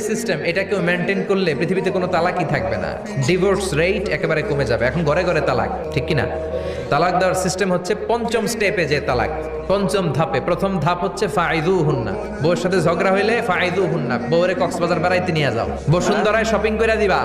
System এটা কেউ maintain করলে পৃথিবীতে কোনো তালাকই থাকবে না, ডিভোর্স রেট একেবারে কমে যাবে। এখন ঘরে ঘরে তালাক, ঠিক কিনা? তালাক দেওয়ার সিস্টেম হচ্ছে পঞ্চম স্টেপে যে তালাক, পঞ্চম ধাপে। প্রথম ধাপ হচ্ছে ফাইদু হুন্না, বউর সাথে ঝগড়া হইলে ফাইদু হুন্না, বউরে কক্সবাজার বেড়াইতে নিয়ে যাও, বসুন্ধরায় শপিং করে দিবা।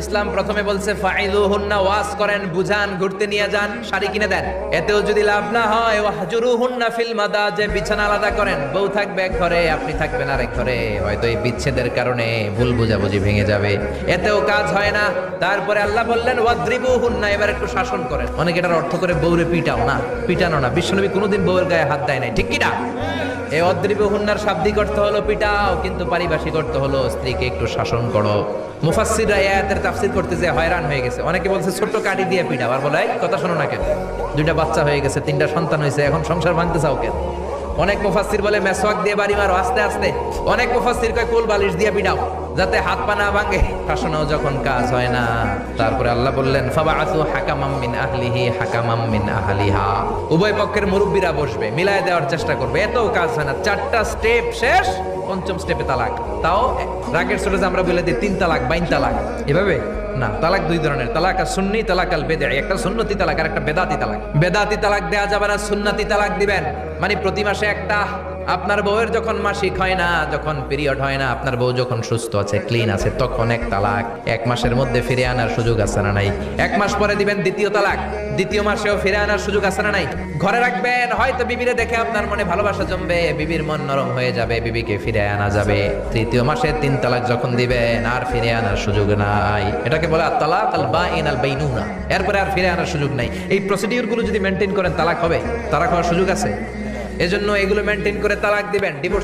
ইসলাম প্রথমে বলছে ফাইদু হুন্না, ওয়াজ করেন, বুঝান, ঘুরতে নিয়ে যান, শাড়ি কিনে দেন। এতেও যদি লাভ না হয় ওয়াহজুরু হুন্না ফিল মাদাজে, বিছানা আলাদা করেন, বউ থাকবে এক ঘরে, আপনি থাকবেন আরেক ঘরে। হয়তো এই বিচ্ছেদের কারণে ভুল বুঝাবুঝি ভেঙে যাবে, এতেও কাজ হয় না। তারপরে আল্লাহ বললেন ওয়াদ্রিবু হুন্না, এবার একটু শাসন করেন। অনেকে এটার অর্থ করে বউরে পিটাও না, পিটানো না। বিশ্বনবী কোনোদিন বউয়ের গায়ে হাত দেয় নাই, ঠিক কি না? এই অদ্রিবু হুন্নার শাব্দিক অর্থ হলো পিটাও, কিন্তু পারিভাষিক অর্থ হলো স্ত্রীকে একটু শাসন করো। মুফাসসিররা এই আয়াতের তাফসীর করতে যে হয়রান হয়ে গেছে। অনেকে বলছে ছোট্ট কাঠি দিয়ে পিটাও, আর বলে এই কথা শোনো না কেন, দুইটা বাচ্চা হয়ে গেছে, 3টা সন্তান হয়েছে, এখন সংসার ভাঙতে চাও কেন? অনেক মুফাসসির বলে মেসওয়াক দিয়ে বাড়ি মারো আস্তে আস্তে। অনেক মুফাসসির কয় কোল বালিশ দিয়ে পিটাও, যাতে হাত পা না ভাঙে। শাসনও যখন কাজ হয় না, তারপরে আল্লাহ বললেন ফাবাআসু হাকামাম মিন আহলিহি হাকামাম মিন আহলিহা, উভয় পক্ষের মুরব্বীরা বসবে, মিলায় দেওয়ার চেষ্টা করবে। এতও কাজ হয় না, 4টা স্টেপ শেষ, পঞ্চম স্টেপে তালাক। তাও রাগের ছোটে যে আমরা বলে দিই 3 তালাক, 22 তালাক, এভাবে না। তালাক 2 ধরনের, তালাক আর সুন্নি, তালাক আল বেদঈ। একটা সুন্নতি তালাক আর একটা বেদাতি তালাক। বেদাতি তালাক দেয়া যাবে না, সুন্নতি তালাক দিবেন। মানে প্রতি মাসে একটা। আপনার বউয়ের যখন মাসিক হয় না, যখন পিরিয়ড হয় না, আপনার বউ যখন সুস্থ আছে, ক্লিন আছে, তখন এক তালাক। 1 মাসের মধ্যে ফিরে আনার সুযোগ আছে না নাই? 1 মাস পরে দিবেন দ্বিতীয় তালাক, দ্বিতীয় মাসেও ফিরে আনার সুযোগ আছে না নাই? ঘরে রাখবেন, হয়তো বিবিরে দেখে আপনার মনে ভালোবাসা জমবে, বিবির মন নরম হয়ে যাবে, বিবিকে ফিরে আনা যাবে। তৃতীয় মাসে 3 তালাক যখন দিবেন, আর ফিরে আনার সুযোগ নাই। এটাকে বলে আত-তালাক আল বাইন আল বাইনুনা। এরপরে আর ফিরে আনার সুযোগ নাই। এই প্রসিডিউর গুলো যদি মেনটেন করেন, তালাক হবে? তালাক হওয়ার সুযোগ আছে? এজন্য এগুলো মেনটেন করে তালাক দিবেন। ডিভোর্স